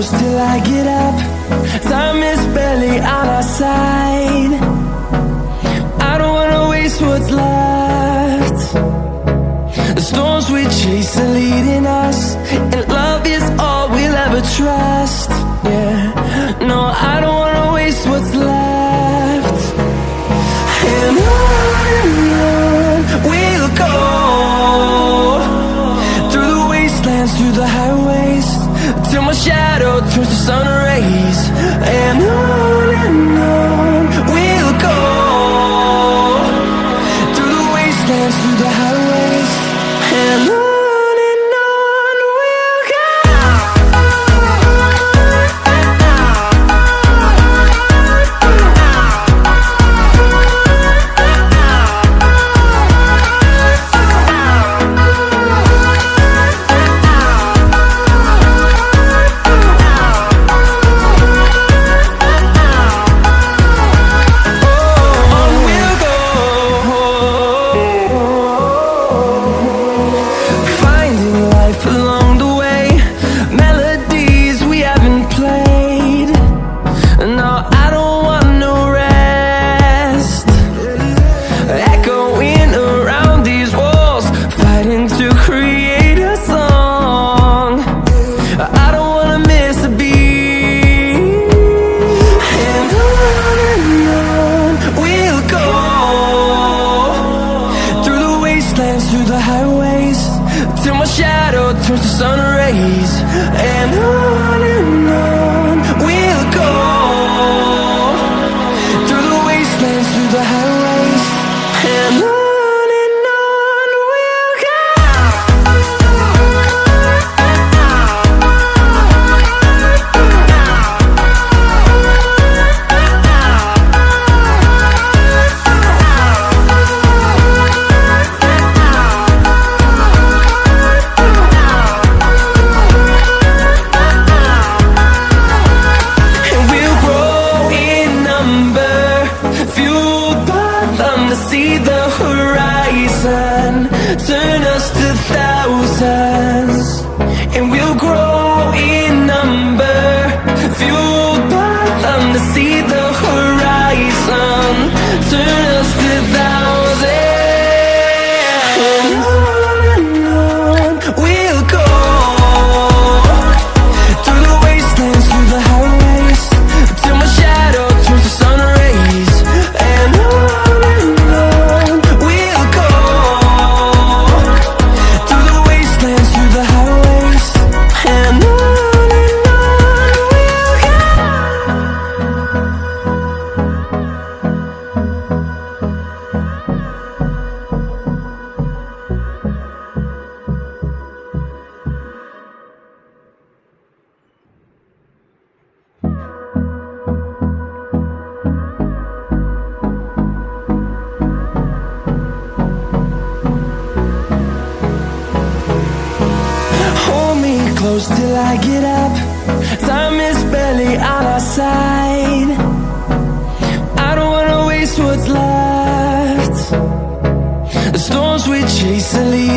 close till I get up. Time is barely on our side. I don't wanna waste what's left. The storms we chase are leading us, and love is all we'll ever trust. Yeah, no, I don't wanna waste what's left. And on we'll go, through the wastelands, through the highways, till my shadow turns to sun rays. And on we'll go, through the wastelands, through the highways, and on we'll go. Through the highways, till my shadow turns to sun rays. And on we'll go, through the wastelands, through the highways, and on we'll go. See the horizon, turn us to thousands, and we'll grow in number, fueled by them. To see the horizon, turn us to thousands, and on we'll go, through the wastelands, through the highways, till my shadow turns to sun rays. And close till I get up. Time is barely on our side. I don't wanna waste what's left. The storms we chase are leading